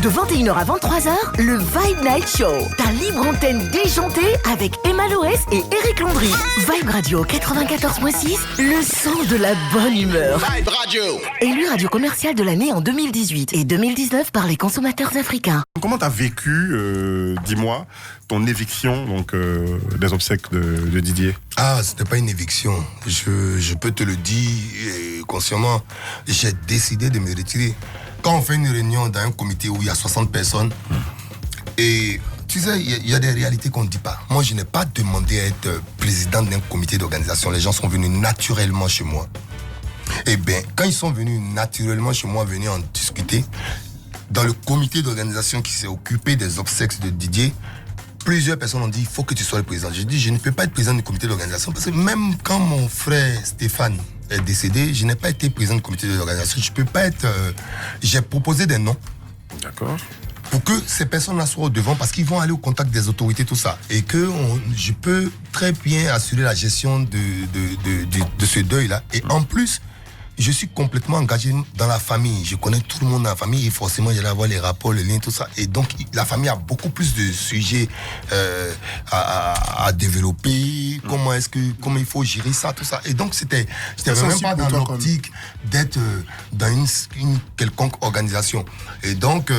De 21h à 23h, le Vibe Night Show. Ta libre antenne déjantée avec Emma Loès et Eric Landry. Vibe Radio 94.6, le son de la bonne humeur. Vibe Radio. Élu radio commercial de l'année en 2018 et 2019 par les consommateurs africains. Comment t'as vécu, dis-moi, ton éviction donc des obsèques de Didier? Ah, c'était pas une éviction. Je peux te le dire consciemment. J'ai décidé de me retirer. Quand on fait une réunion dans un comité où il y a 60 personnes, et tu sais, il y a des réalités qu'on ne dit pas. Moi, je n'ai pas demandé à être président d'un comité d'organisation. Les gens sont venus naturellement chez moi. Eh bien, quand ils sont venus naturellement chez moi, venir en discuter, dans le comité d'organisation qui s'est occupé des obsèques de Didier, plusieurs personnes ont dit, il faut que tu sois le président. J'ai dit, je ne peux pas être président du comité d'organisation parce que même quand mon frère Stéphane est décédé, je n'ai pas été président du comité d'organisation. Je peux pas être... j'ai proposé des noms. D'accord. Pour que ces personnes-là soient au devant parce qu'ils vont aller au contact des autorités, tout ça. Et que je peux très bien assurer la gestion de ce deuil-là. Et en plus, je suis complètement engagé dans la famille. Je connais tout le monde dans la famille et forcément, j'allais avoir les rapports, les liens, tout ça. Et donc, la famille a beaucoup plus de sujets à développer. Comment il faut gérer ça, tout ça. Et donc, j'étais vraiment pas dans l'optique d'être dans une quelconque organisation. Et donc,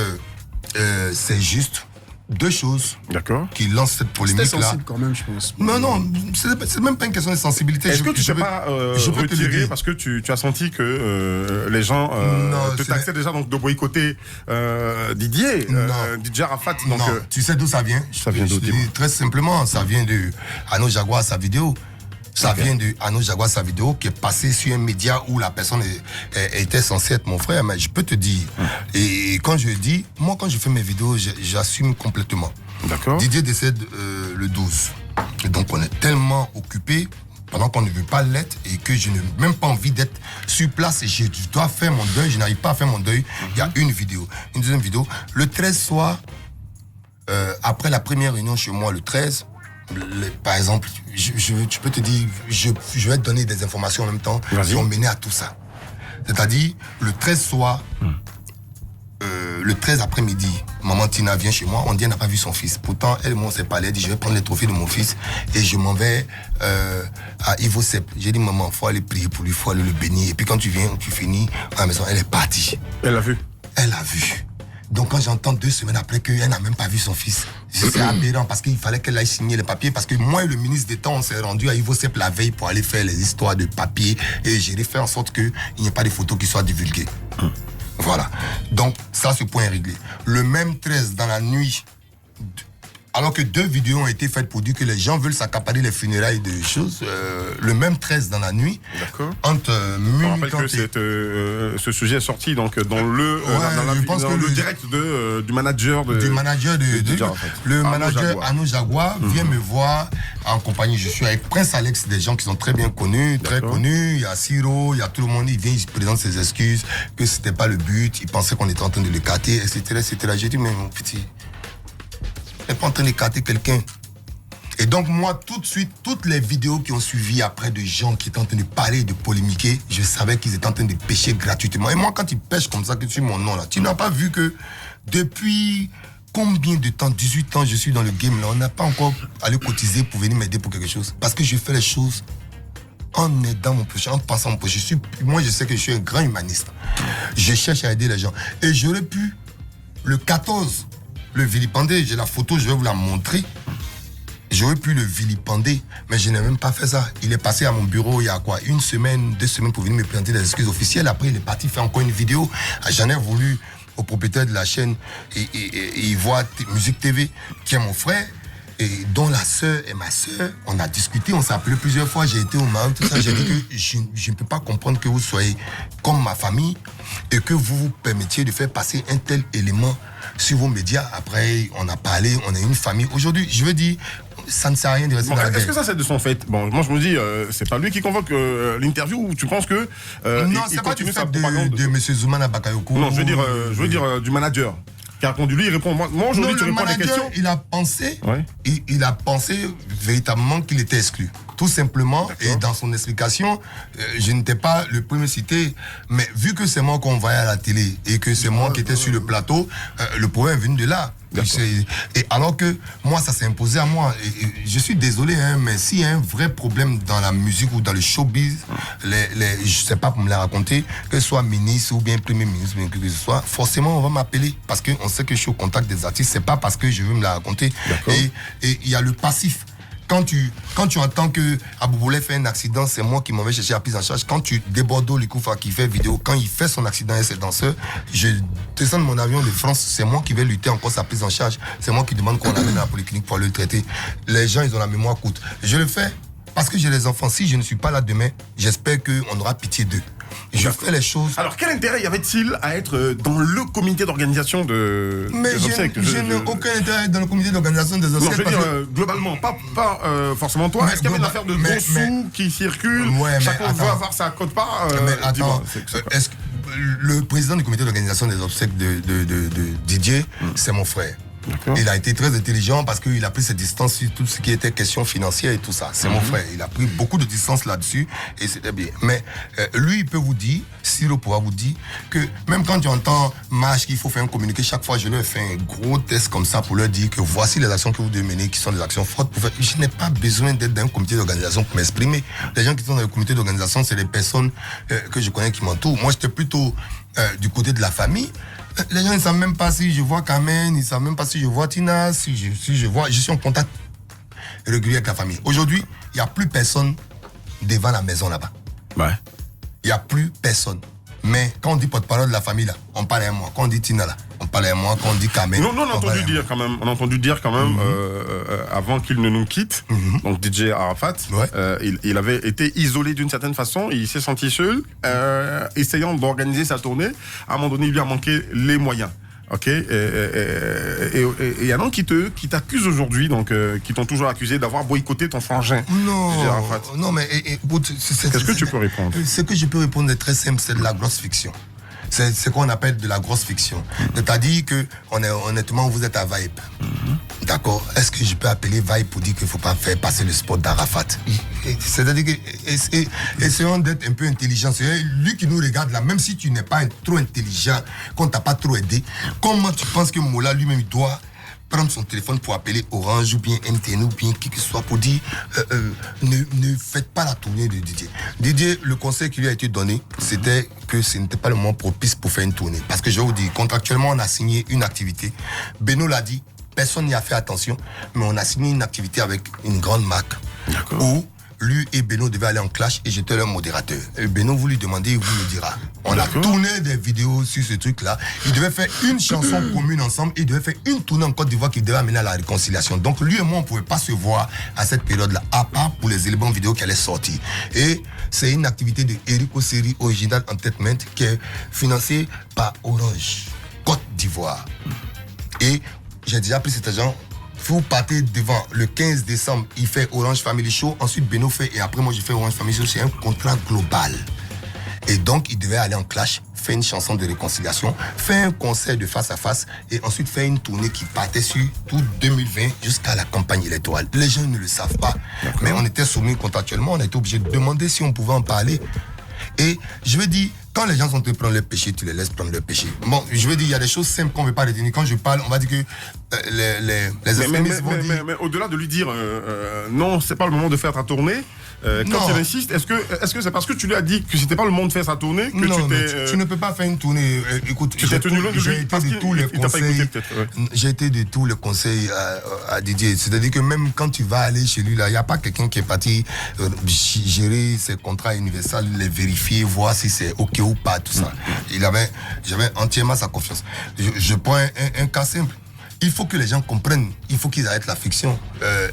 c'est juste deux choses qui lancent cette polémique-là. C'était sensible quand même, je pense. Non, c'est même pas une question de sensibilité. Est-ce que tu ne t'es pas retiré parce que tu as senti que les gens te taxaient déjà donc, de boycotter Didier, Didier Arafat donc, non, tu sais d'où ça vient? Ça vient d'où? Très simplement, ça vient de Arnaud Jaguar, sa vidéo. Ça vient de Arnaud Jaguar, sa vidéo qui est passée sur un média où la personne était censée être mon frère. Mais je peux te dire, et quand je dis, moi quand je fais mes vidéos, j'assume complètement. D'accord. Didier décède le 12. Et donc on est tellement occupé pendant qu'on ne veut pas l'être et que je n'ai même pas envie d'être sur place et je dois faire mon deuil, je n'arrive pas à faire mon deuil. Il y a une vidéo. Une deuxième vidéo. Le 13 soir, après la première réunion chez moi, le 13, par exemple, je peux te dire, je vais te donner des informations en même temps qui ont mené à tout ça. C'est-à-dire, le 13 soir, le 13 après-midi, maman Tina vient chez moi, on dit elle n'a pas vu son fils. Pourtant, elle, moi, on s'est parlé, elle dit je vais prendre les trophées de mon fils et je m'en vais à Ivo Sepp. J'ai dit maman, il faut aller prier pour lui, il faut aller le bénir. Et puis quand tu viens, tu finis à la maison, elle est partie. Elle l'a vu? Elle l'a vu. Donc quand j'entends 2 semaines après qu'elle n'a même pas vu son fils, c'est aberrant parce qu'il fallait qu'elle aille signer les papiers parce que moi et le ministre d'État on s'est rendu à Ivo Sepp la veille pour aller faire les histoires de papiers et j'ai fait en sorte qu'il n'y ait pas de photos qui soient divulguées. Voilà. Donc ça, ce point est réglé. Le même 13 dans la nuit, alors que 2 vidéos ont été faites pour dire que les gens veulent s'accaparer les funérailles de choses, le même 13 dans la nuit, entre minuit. On rappelle que ce sujet est sorti donc, dans le direct du manager de... Du manager le manager Arnaud Jaguar vient me voir en compagnie. Je suis avec Prince Alex, des gens qui sont très bien connus, très connus. Il y a Siro, il y a tout le monde. Il vient, il présente ses excuses, que c'était pas le but. Il pensait qu'on était en train de l'écarter, etc., etc. J'ai dit, mais mon petit... n'est pas en train d'écarter quelqu'un. Et donc moi, tout de suite, toutes les vidéos qui ont suivi après de gens qui étaient en train de parler, de polémiquer, je savais qu'ils étaient en train de pêcher gratuitement. Et moi, quand ils pêchent comme ça, que tu mon nom là, tu n'as pas vu que depuis combien de temps, 18 ans, je suis dans le game là, on n'a pas encore allé cotiser pour venir m'aider pour quelque chose. Parce que je fais les choses en aidant mon prochain, en passant mon prochain. Moi, je sais que je suis un grand humaniste. Je cherche à aider les gens. Et j'aurais pu, le 14, le vilipender, j'ai la photo, je vais vous la montrer. J'aurais pu le vilipender, mais je n'ai même pas fait ça. Il est passé à mon bureau il y a quoi, 1 semaine, 2 semaines pour venir me présenter des excuses officielles. Après, il est parti faire encore une vidéo. J'en ai voulu au propriétaire de la chaîne et il voit Musique TV, qui est mon frère, et dont la sœur est ma sœur. On a discuté, on s'est appelé plusieurs fois. J'ai été au Maroc, tout ça. J'ai dit que je ne peux pas comprendre que vous soyez comme ma famille et que vous vous permettiez de faire passer un tel élément sur vos médias. Après, on a parlé, on est une famille. Aujourd'hui, je veux dire, ça ne sert à rien de rester dans la guerre. Est-ce que ça, c'est de son fait? Bon, moi, je me dis, c'est pas lui qui convoque l'interview ou tu penses que... non, c'est pas du fait de M. Zoumana Bakayoko. Non, je veux dire du manager. qui a répondu. Lui, il répond. Moi aujourd'hui, tu réponds à des questions. Il a pensé véritablement qu'il était exclu. Tout simplement, et dans son explication, je n'étais pas le premier cité, mais vu que c'est moi qu'on voyait à la télé et que c'est moi qui étais sur le plateau, le problème est venu de là. Et alors que moi, ça s'est imposé à moi. Et je suis désolé, mais s'il y a un vrai problème dans la musique ou dans le showbiz, je sais pas pour me la raconter, que ce soit ministre ou bien premier ministre, bien que ce soit, forcément on va m'appeler parce qu'on sait que je suis au contact des artistes. C'est pas parce que je veux me la raconter. Et il y a le passif. Quand tu entends que Abouboulé fait un accident, c'est moi qui m'en vais chercher la prise en charge. Quand tu débordes Likoufa qui fait vidéo, quand il fait son accident et ses danseurs, je descends de mon avion de France, c'est moi qui vais lutter encore sa prise en charge. C'est moi qui demande qu'on l'amène à la polyclinique pour le traiter. Les gens, ils ont la mémoire courte. Je le fais parce que j'ai les enfants. Si je ne suis pas là demain, j'espère qu'on aura pitié d'eux. Je fais les choses. Alors, quel intérêt y avait-il à être dans le comité d'organisation des obsèques? Je n'ai aucun intérêt à être dans le comité d'organisation des obsèques. Non, je veux dire, globalement, pas forcément toi. Est-ce qu'il y avait une affaire de gros sous qui circule? Chacun veut avoir sa quote-part. Mais attends, est-ce que le président du comité d'organisation des obsèques de Didier, c'est mon frère. Il a été très intelligent parce qu'il a pris ses distances sur tout ce qui était question financière et tout ça. C'est mon frère. Il a pris beaucoup de distance là-dessus et c'était bien. Mais lui, il peut vous dire, Siro pourra vous dire que même quand tu entends Mach qu'il faut faire un communiqué, chaque fois je leur fais un gros test comme ça pour leur dire que voici les actions que vous devez mener qui sont des actions fortes pour faire. Je n'ai pas besoin d'être dans un comité d'organisation pour m'exprimer. Les gens qui sont dans le comité d'organisation, c'est les personnes que je connais qui m'entourent. Moi, j'étais plutôt du côté de la famille. Les gens ne savent même pas si je vois Carmen, ils ne savent même pas si je vois Tina, si je vois. Je suis en contact régulier avec la famille. Aujourd'hui, il n'y a plus personne devant la maison là-bas. Ouais. Il n'y a plus personne. Mais quand on dit porte-parole de la famille là, on parle à moi. Quand on dit Tina là, on parle à moi. Quand on dit Carmen. Non, on a entendu dire quand même, avant qu'il ne nous quitte, donc DJ Arafat, il avait été isolé d'une certaine façon, il s'est senti seul, essayant d'organiser sa tournée. À un moment donné, il lui a manqué les moyens. Ok, et il y en a qui t'accusent aujourd'hui, donc qui t'ont toujours accusé d'avoir boycotté ton frangin. Non, mais écoute, qu'est-ce que tu peux répondre? Ce que je peux répondre est très simple, c'est de la grosse fiction. C'est ce qu'on appelle de la grosse fiction. C'est-à-dire que, honnêtement, vous êtes à Vibe. D'accord? Est-ce que je peux appeler Vibe pour dire qu'il ne faut pas faire passer le spot d'Arafat? C'est-à-dire que, essayons d'être un peu intelligents. C'est lui qui nous regarde là, même si tu n'es pas trop intelligent, qu'on ne t'a pas trop aidé, comment tu penses que Mola lui-même doit prendre son téléphone pour appeler Orange ou bien MTN ou bien qui que ce soit pour dire ne faites pas la tournée de Didier. Didier, le conseil qui lui a été donné, c'était que ce n'était pas le moment propice pour faire une tournée. Parce que je vais vous dire, contractuellement, on a signé une activité. Beno l'a dit, personne n'y a fait attention, mais on a signé une activité avec une grande marque. D'accord. Où lui et Beno devaient aller en clash et j'étais leur modérateur. Et Beno, vous lui demandez, il vous le dira. On a tourné des vidéos sur ce truc-là. Ils devaient faire une chanson commune ensemble. Ils devaient faire une tournée en Côte d'Ivoire qui devait amener à la réconciliation. Donc lui et moi, on ne pouvait pas se voir à cette période-là, à part pour les éléments vidéo qui allaient sortir. Et c'est une activité de Erico Seri Original Entertainment qui est financée par Orange, Côte d'Ivoire. Et j'ai déjà pris cet agent. Vous partez devant le 15 décembre, il fait Orange Family Show, ensuite Beno fait et après moi je fais Orange Family Show, c'est un contrat global. Et donc il devait aller en clash, faire une chanson de réconciliation, faire un concert de face à face et ensuite faire une tournée qui partait sur tout 2020 jusqu'à la campagne électorale. Les gens ne le savent pas, mais on était soumis contractuellement, on a été obligé de demander si on pouvait en parler. Et je veux dire, quand les gens sont en train de prendre leur péché, tu les laisses prendre leur péché. Bon, je veux dire, il y a des choses simples qu'on ne veut pas retenir. Quand je parle, on va dire que les extrémistes vont dire... Mais au-delà de lui dire non, c'est pas le moment de faire ta tournée, quand il insiste, est-ce que c'est parce que tu lui as dit que c'était pas le moment de faire sa tournée que non, tu t'es... tu ne peux pas faire une tournée. Écoute, tu t'es tenu loin de lui parce qu'il t'a pas écouté peut-être. J'ai été de tous les conseils à Didier. C'est-à-dire que même quand tu vas aller chez lui, là, il n'y a pas quelqu'un qui est parti gérer ses contrats universels, les vérifier, voir si c'est OK ou pas, tout ça. J'avais entièrement sa confiance. Je prends un cas simple. Il faut que les gens comprennent, il faut qu'ils arrêtent la fiction.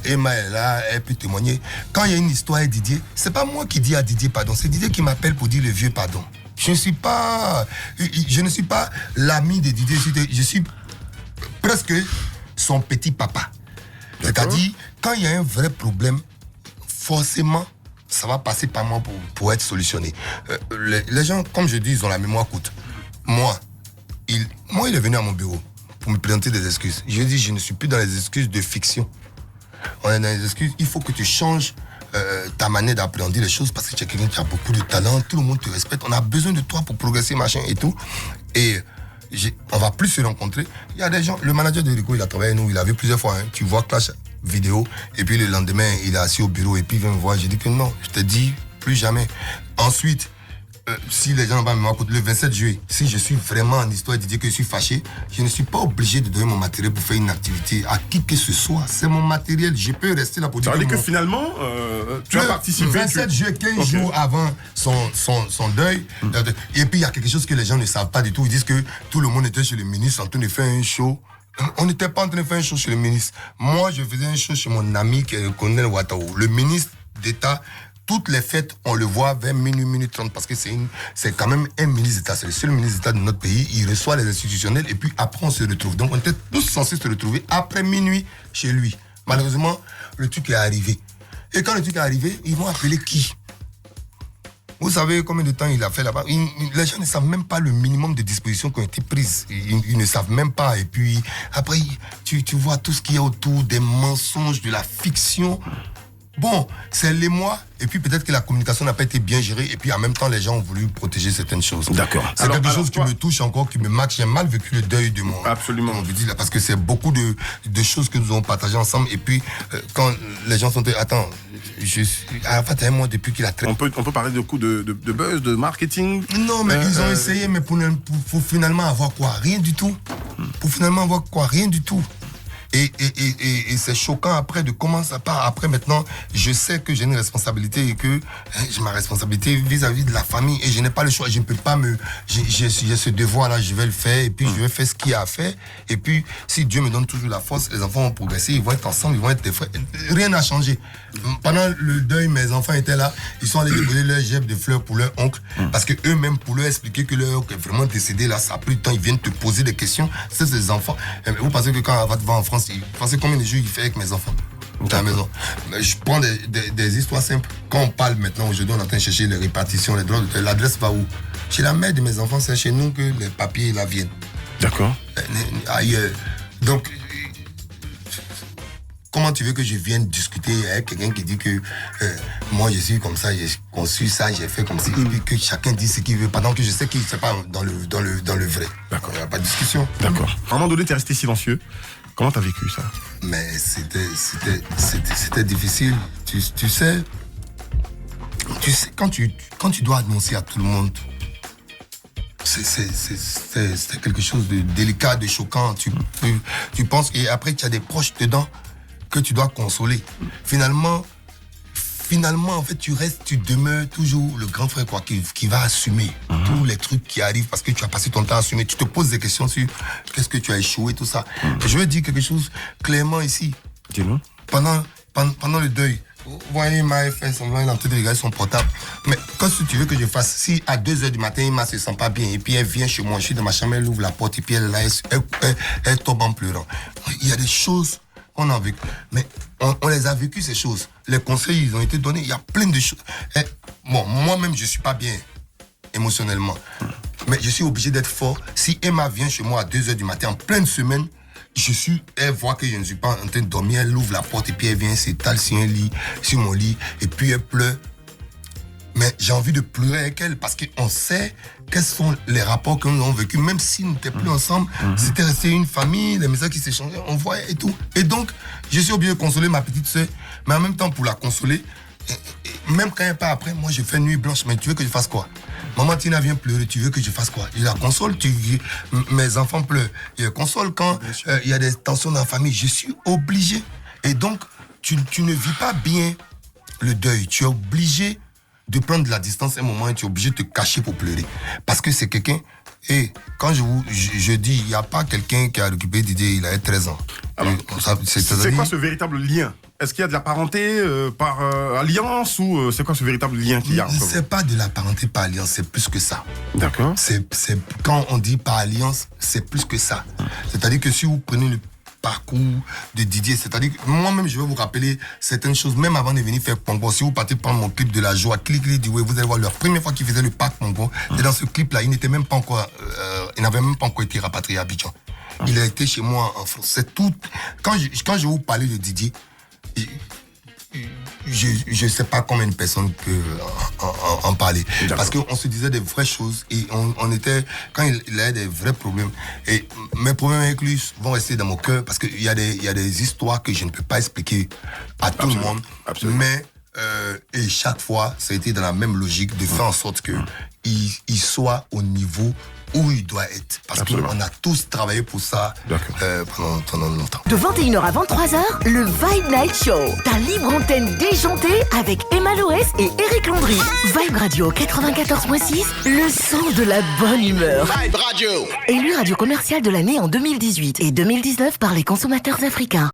Emma est là, elle peut témoigner. Quand il y a une histoire avec Didier, c'est pas moi qui dis à Didier pardon, c'est Didier qui m'appelle pour dire le vieux pardon. Je ne suis pas l'ami de Didier, je suis presque son petit papa. C'est-à-dire, quand il y a un vrai problème, forcément, ça va passer par moi pour être solutionné. Les gens, comme je dis, ils ont la mémoire courte. Moi, il est venu à mon bureau pour me présenter des excuses. Je dis, je ne suis plus dans les excuses de fiction. On est dans les excuses, il faut que tu changes ta manière d'appréhender les choses parce que tu es quelqu'un qui a beaucoup de talent, tout le monde te respecte, on a besoin de toi pour progresser, machin et tout. Et on va plus se rencontrer. Il y a des gens, le manager de Rico, il a travaillé avec nous, il a vu plusieurs fois, hein, tu vois Clash vidéo, et puis le lendemain, il est assis au bureau et puis il vient me voir. J'ai dit que non, je te dis plus jamais. Ensuite, si les gens vont me voir, le 27 juillet, si je suis vraiment en histoire de dire que je suis fâché, je ne suis pas obligé de donner mon matériel pour faire une activité à qui que ce soit. C'est mon matériel, je peux rester là pour dire. Ça veut dire que finalement, tu as participé. Le 27 juillet, 15 jours avant son deuil, et puis il y a quelque chose que les gens ne savent pas du tout. Ils disent que tout le monde était chez le ministre en train de faire un show. On n'était pas en train de faire un show chez le ministre. Moi, je faisais un show chez mon ami qui est le colonel Ouattao. Le ministre d'État, toutes les fêtes, on le voit vers minuit 30, parce que c'est quand même un ministre d'État. C'est le seul ministre d'État de notre pays. Il reçoit les institutionnels et puis après, on se retrouve. Donc, on était tous censés se retrouver après minuit chez lui. Malheureusement, le truc est arrivé. Et quand le truc est arrivé, ils vont appeler qui? Vous savez combien de temps il a fait là-bas? Les gens ne savent même pas le minimum de dispositions qui ont été prises. Ils ne savent même pas. Et puis, après, tu vois tout ce qu'il y a autour, des mensonges, de la fiction. Bon, c'est l'émoi, et puis peut-être que la communication n'a pas été bien gérée, et puis en même temps, les gens ont voulu protéger certaines choses. D'accord. C'est quelque chose qui me touche encore, qui me marque. J'ai mal vécu le deuil de mon... Absolument. On dit là, parce que c'est beaucoup de choses que nous avons partagées ensemble, et puis quand les gens sont... Attends, Arafat est moi depuis qu'il a traité... On peut parler de coups de buzz, de marketing. Non, mais ils ont essayé, mais pour finalement avoir quoi? Rien du tout. Pour finalement avoir quoi? Rien du tout. Et c'est choquant après de comment ça part. Après maintenant, je sais que j'ai une responsabilité et que j'ai ma responsabilité vis-à-vis de la famille et je n'ai pas le choix. Je ne peux pas j'ai ce devoir-là, je vais le faire et puis je vais faire ce qu'il y a à faire. Et puis, si Dieu me donne toujours la force, les enfants vont progresser, ils vont être ensemble, ils vont être des frères. Rien n'a changé. Pendant le deuil, mes enfants étaient là. Ils sont allés déposer leur gèbe de fleurs pour leur oncle parce que eux-mêmes, pour leur expliquer que leur oncle est vraiment décédé, là, ça a pris du temps. Ils viennent te poser des questions. C'est ces enfants. Vous pensez que quand Arafat va en France, vous pensez combien de jours il fait avec mes enfants à la maison? Je prends des histoires simples. Quand on parle maintenant, aujourd'hui, on est en train de chercher les répartitions, les droits de l'adresse va où? Chez la mère de mes enfants, c'est chez nous que les papiers là viennent. D'accord. Ailleurs. Donc, comment tu veux que je vienne discuter avec quelqu'un qui dit que moi je suis comme ça, j'ai conçu ça, j'ai fait comme ça, et puis que chacun dit ce qu'il veut, pendant que je sais qu'il ne sait pas dans le vrai. D'accord. Il n'y a pas de discussion. D'accord. À un moment donné, tu es resté silencieux. Comment tu as vécu ça? Mais c'était difficile. Tu sais, quand tu dois annoncer à tout le monde, c'est quelque chose de délicat, de choquant. Tu penses, et après tu as des proches dedans que tu dois consoler. Finalement, en fait, tu demeures toujours le grand frère qui va assumer tous les trucs qui arrivent parce que tu as passé ton temps à assumer. Tu te poses des questions sur qu'est-ce que tu as échoué, tout ça. Je veux dire quelque chose clairement ici. Dis-nous. Pendant le deuil, vous voyez, Emma fait semblant, il est en train de regarder son portable. Mais qu'est-ce que tu veux que je fasse? Si à 2h du matin, Emma se sent pas bien et puis elle vient chez moi, je suis dans ma chambre, elle ouvre la porte et puis elle tombe en pleurant. Il y a des choses qu'on a vécues. Mais on les a vécues, ces choses. Les conseils, ils ont été donnés. Il y a plein de choses. Bon, moi-même, je suis pas bien émotionnellement. Mais je suis obligé d'être fort. Si Emma vient chez moi à 2h du matin, en pleine semaine, elle voit que je ne suis pas en train de dormir, elle ouvre la porte et puis elle vient s'étale sur mon lit et puis elle pleure. Mais j'ai envie de pleurer avec elle parce qu'on sait quels sont les rapports que nous avons vécus, même s'ils n'étaient plus ensemble. C'était resté une famille, les messages qui s'échangeaient, on voyait et tout. Et donc, je suis obligé de consoler ma petite soeur, mais en même temps, pour la consoler, même quand elle part après, moi je fais nuit blanche, mais tu veux que je fasse quoi? Maman Tina vient pleurer, tu veux que je fasse quoi? Je la console, mes enfants pleurent. Je la console quand il y a des tensions dans la famille, je suis obligé. Et donc, tu ne vis pas bien le deuil, tu es obligé de prendre de la distance un moment et tu es obligé de te cacher pour pleurer. Parce que c'est quelqu'un... Et quand je dis, il n'y a pas quelqu'un qui a récupéré Didier, il a 13 ans. Alors, c'est quoi ce véritable lien? Est-ce qu'il y a de la parenté par alliance ou c'est quoi ce véritable lien qu'il y a? C'est pas de la parenté par alliance, c'est plus que ça. D'accord. Quand on dit par alliance, c'est plus que ça. C'est-à-dire que si vous prenez le parcours de Didier, c'est-à-dire que moi-même je vais vous rappeler certaines choses, même avant de venir faire Pongo. Si vous partez prendre mon clip de la joie, clic du way, vous allez voir la première fois qu'il faisait le parc Pongo, et dans ce clip-là, il n'avait même pas encore été rapatrié à Abidjan. Il a été chez moi en France. C'est tout. Quand je vous parlais de Didier, je ne sais pas combien de personnes peuvent en parler. Parce qu'on se disait des vraies choses et on était, quand il a des vrais problèmes, et mes problèmes avec lui vont rester dans mon cœur parce qu'il y a des histoires que je ne peux pas expliquer à tout le monde. Absolument. Mais et chaque fois, ça a été dans la même logique de faire en sorte qu'il soit au niveau où il doit être. Parce qu'on a tous travaillé pour ça pendant longtemps. De 21h à 23h, le Vibe Night Show. Ta libre antenne déjantée avec Emma Loès et Eric Landry. Vibe Radio 94.6, le son de la bonne humeur. Vibe Radio. Élu radio commercial de l'année en 2018 et 2019 par les consommateurs africains.